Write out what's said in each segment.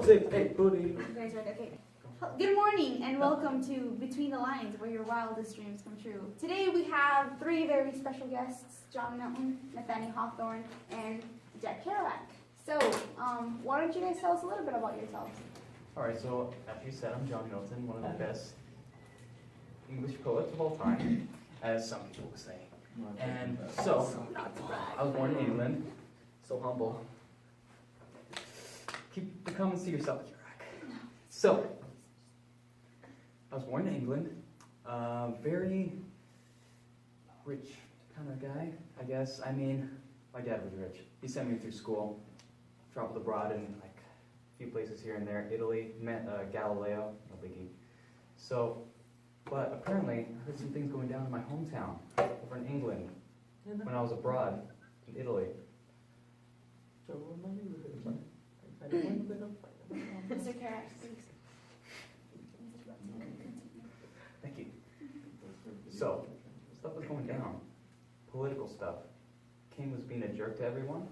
6, 8, booty. You guys ready? Okay. Good morning and welcome to Between the Lines, where your wildest dreams come true. Today we have three very special guests: John Milton, Nathaniel Hawthorne, and Jack Kerouac. So, why don't you guys tell us a little bit about yourselves? All right, so as you said, I'm John Milton, one of the best English poets of all time, as some people would say. And so, I was born in England. So humble. Keep the comments to yourself, Kerouac. So, I was born in England, very rich kind of guy, I guess. I mean, my dad was rich. He sent me through school, traveled abroad in like a few places here and there. Italy, met Galileo, no biggie. So, but apparently, I heard some things going down in my hometown, over in England, when I was abroad in Italy. Mr. Kerouac, please. Thank you. So, stuff was going down. Political stuff. King was being a jerk to everyone,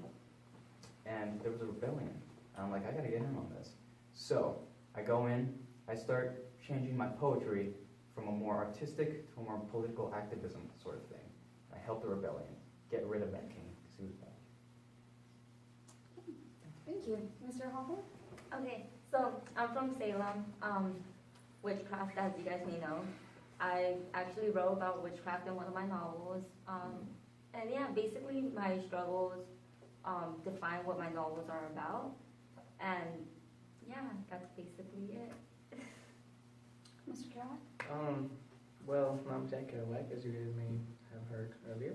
and there was a rebellion. And I'm like, I gotta get in on this. So, I go in, I start changing my poetry from a more artistic to a more political activism sort of thing. I help the rebellion, get rid of that king, because he was bad. Thank you. Mr. Hawthorne? Okay, so I'm from Salem, witchcraft, as you guys may know. I actually wrote about witchcraft in one of my novels. And yeah, basically my struggles define what my novels are about. And yeah, that's basically it. Mr. Kerouac? Well, I'm Jack Kerouac, as you guys may have heard earlier.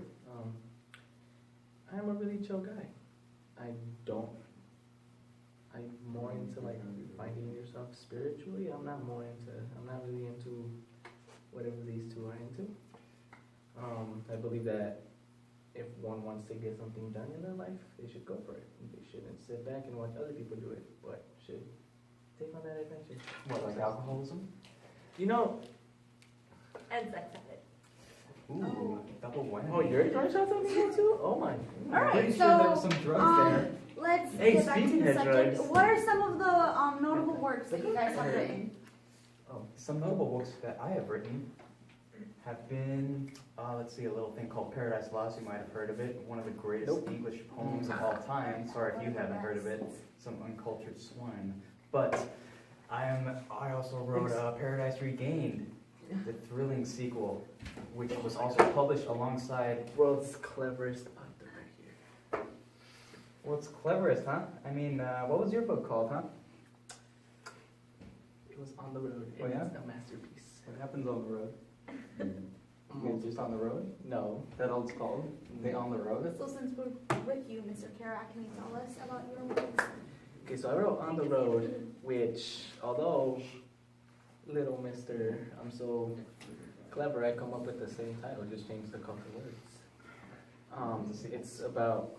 I'm a really chill guy. I'm more into like finding yourself spiritually. I'm not really into whatever these two are into. I believe that if one wants to get something done in their life, they should go for it. They shouldn't sit back and watch other people do it, but should take on that adventure. What, like alcoholism? You know, And sex edit. Ooh, double whammy. oh, you're trying to shout something here too? Oh my. All right, Pretty so sure there was some drugs there. let's Hey, get back to speaking the of subject. drugs. What are some of the notable works that you guys have written? Oh, some notable books that I have written have been, let's see, a little thing called Paradise Lost. You might have heard of it. One of the greatest English poems of all time. Sorry if you haven't heard of it. Some uncultured swine. But I also wrote Paradise Regained, the thrilling sequel, which was also published alongside. World's cleverest author right here. What's cleverest, huh? I mean, what was your book called, huh? It was On the Road. Oh, yeah? It's a masterpiece. What happens on the road? You're just on the road? No. That all it's called? They on the road? So since we're with you, Mr. Kerouac, can you tell us about your works? Okay, so I wrote On the Road, which, although little Mr. I'm so clever, I come up with the same title, just change the couple words. It's about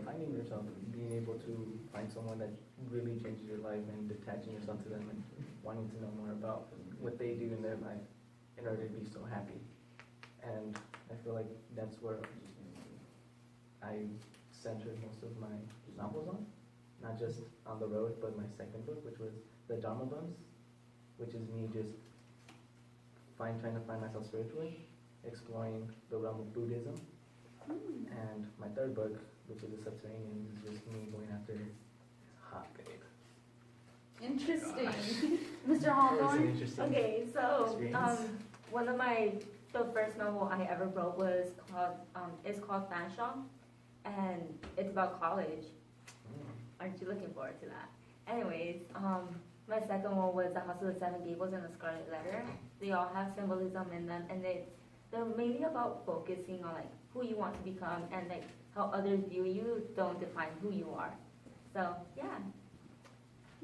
finding yourself, being able to find someone that really changes your life and detaching yourself to them and wanting to know more about what they do in their life in order to be so happy. And I feel like that's where I centered most of my novels on. Not just On the Road, but my second book, which was The Dharma Bums, which is me just trying to find myself spiritually, exploring the realm of Buddhism. And my third book, which is The Subterranean, is just me going after this hot babe. Interesting. Mr. It's an Hawthorne? interesting Okay, so experience. the first novel I ever wrote was called Fanshawe, and it's about college. Aren't you looking forward to that? Anyways, my second one was The House of the Seven Gables and The Scarlet Letter. They all have symbolism in them, and they're mainly about focusing on like who you want to become and like how others view you don't define who you are. So yeah.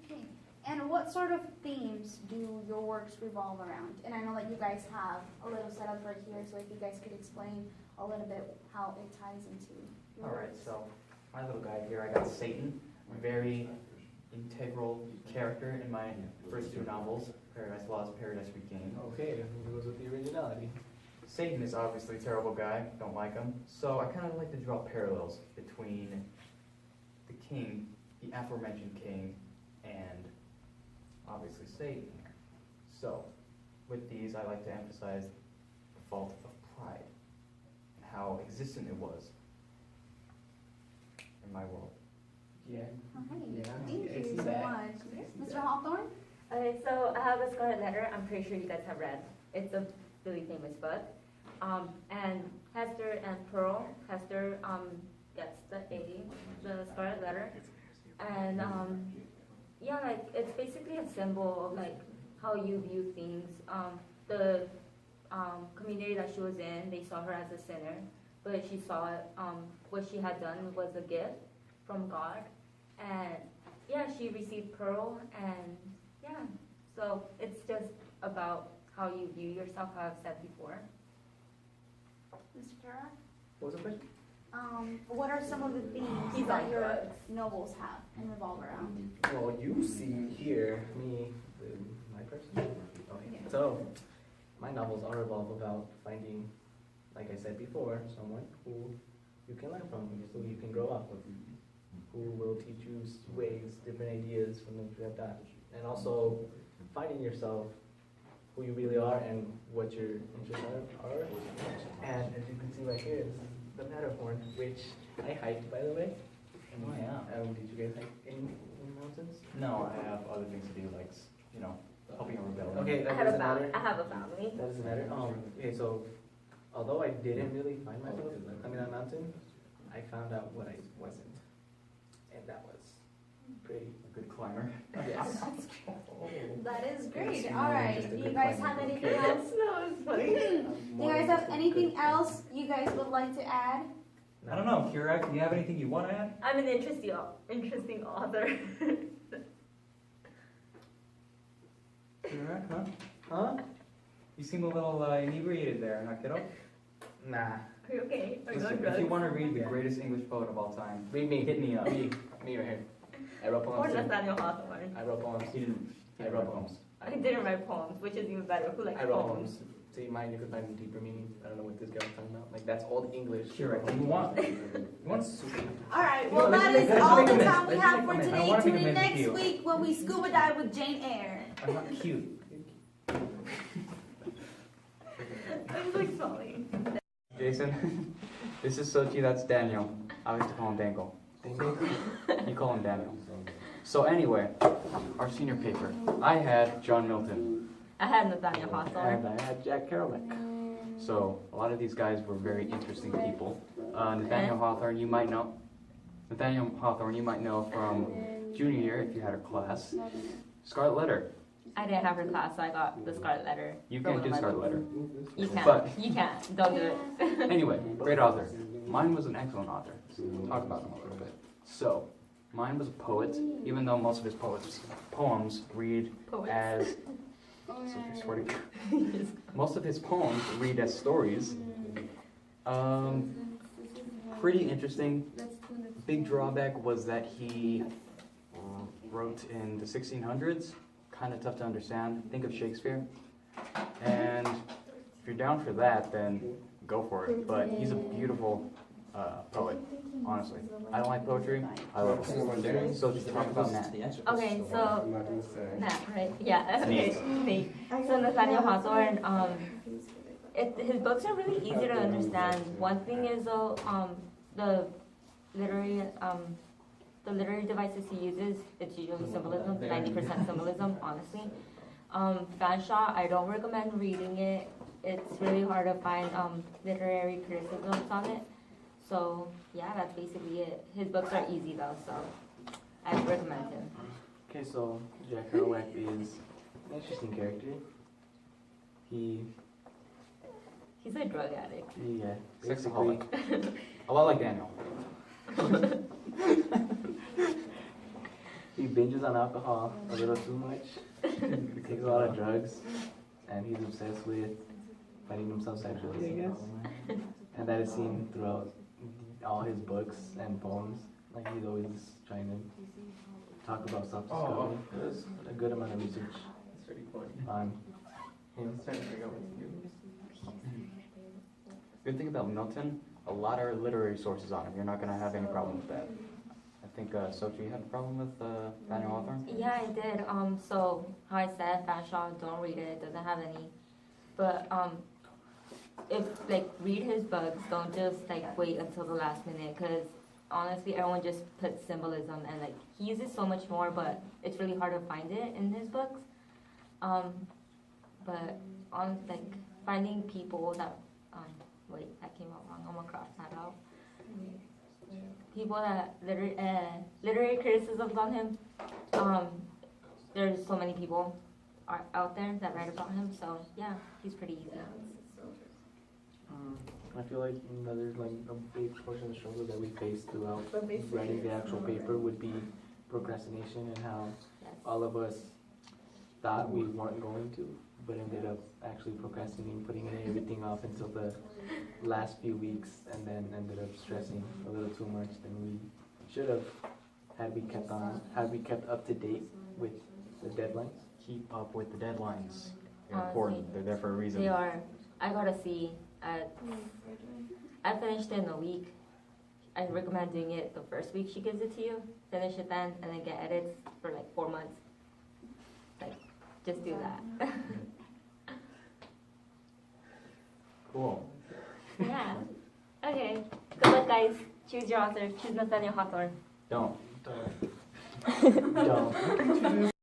Okay. And what sort of themes do your works revolve around? And I know that you guys have a little setup right here, so if you guys could explain a little bit how it ties into your All right, works. so my little guy here, I got Satan, a very integral character in my first two novels, Paradise Lost, Paradise Regained. Okay, it goes with the originality. Satan is obviously a terrible guy, don't like him, so I kind of like to draw parallels between the king, the aforementioned king, explicitly say in here. So, with these, I like to emphasize the fault of pride and how existent it was in my world. Yeah. Okay, Yeah, thank I you see so that. much. I see Mr. that. Hawthorne? Okay, so I have a Scarlet Letter. I'm pretty sure you guys have read. It's a really famous book. And Hester and Pearl. Hester gets the A, the Scarlet Letter. And yeah, like it's basically a symbol of like how you view things. The community that she was in, they saw her as a sinner, but she saw it, what she had done was a gift from God. And yeah, she received Pearl, and yeah, so it's just about how you view yourself, how I've said before. Mr. Kara? What was the question? What are some of the themes He's that on your drugs. novels have and revolve around? Well, you see here me, my person. Okay. Yeah. So, my novels all revolve about finding, like I said before, someone who you can learn from, who you can grow up with, who will teach you ways, different ideas from things you have done, and also finding yourself, who you really are, and what your interests are. And as you can see right here, this is the Matterhorn, which I hiked, by the way. Oh, yeah. Did you guys hike in mountains? No, I have other things to do, like, helping a rebellion. Okay, I that have a doesn't matter. I have a family. That doesn't matter. Okay, so although I didn't really find myself climbing that mountain, I found out what I wasn't, and that was pretty. A good climber. Yes. That is It's great. more All than right. just a Do you good guys climber. have anything Okay. else? No, it's funny. Do you guys have anything else you guys would like to add? I don't know, Kirak, do you have anything you want to add? I'm an interesting author. Kirak, huh? Huh? You seem a little inebriated there, huh, kiddo? Nah. Are you okay? Are you on Listen, if drugs? you want to read the Yeah. greatest English poet of all time, Read me. hit me up. Me right here. I wrote Or poems. too. Nathaniel Hawthorne. I wrote poems. He didn't. I wrote poems. I didn't write poems, which is even better. Who likes I wrote poems? poems. See, mine you could find deeper meaning. I don't know what this guy was talking about. Like that's old English. Kirak, you want? super. All right. You Well, know, that let's is make- all let's the make a time we mess. have for Let's make a mess. I today. wanna Tune make a in mess of next you. week when we scuba dive with Jane Eyre. I'm not cute. I'm like smiling. Jason, this is Xochitl, that's Daniel. I like to call him Dangle. You call him Daniel. So anyway, our senior paper. I had John Milton, I had Nathaniel Hawthorne. And I had Jack Kerouac. so a lot of these guys were very interesting people. Nathaniel Hawthorne, you might know. Nathaniel Hawthorne, you might know from junior year if you had a class. Scarlet Letter. I didn't have her class, so I got the Scarlet Letter. You for can't one do of my Scarlet books. Letter. You can't. But- You can't. Don't do it. Anyway, great author. Mine was an excellent author. We'll talk about him a little bit. So, mine was a poet, even though most of his poems read Poets. as sort of, most of his poems read as stories. Pretty interesting. Big drawback was that he wrote in the 1600s. Kind of tough to understand. Think of Shakespeare. And if you're down for that, then go for it. But he's a beautiful poet, honestly. I don't like poetry. I love it. So just talk about that. Okay, so I'm not gonna say. Nat, right? Yeah. Okay. Nate. So Nathaniel Hawthorne. His books are really easy to understand. One thing is though, the literary devices he uses, it's usually symbolism, 90% symbolism, honestly. Fanshawe, I don't recommend reading it. It's really hard to find literary criticisms on it. So yeah, that's basically it. His books are easy though, so I recommend him. Okay, so Jack Kerouac is an interesting character. He's a drug addict. Basically, Sexaholic. A lot like Daniel. he binges on alcohol a little too much. He takes a lot of drugs, and he's obsessed with finding himself sexually, I guess. And that is seen throughout all his books and poems. Like he's always trying to talk about self-discovery. There's a good amount of research on him. Good thing about Milton, a lot of literary sources on him. You're not going to have any problem with that. I think Xochitl had a problem with Daniel Hawthorne? Yeah, I did. So how I said, Fashaw, don't read it. It doesn't have any. But if like read his books, don't just like wait until the last minute, because honestly, everyone just puts symbolism and like he uses so much more, but it's really hard to find it in his books. But on like finding people that wait, that came out wrong. I'm gonna cross that out. People that literary criticisms on him. There's so many people out there that write about him, so yeah, he's pretty easy. I feel like another like a big portion of the struggle that we face throughout writing the actual paper would be procrastination, and how Yes. all of us thought we weren't going to, but ended up actually procrastinating, putting everything off until the last few weeks, and then ended up stressing a little too much than we should have, had we kept up to date with the deadlines. Keep up with the deadlines. They're Honestly, important. They're there for a reason. They are. I got a C. I finished it in a week. I recommend doing it the first week she gives it to you. Finish it then, and then get edits for like 4 months. Like, just do that. Cool. Yeah. Okay. Good luck, guys. Choose your author. Choose Nathaniel Hawthorne. Don't. Don't.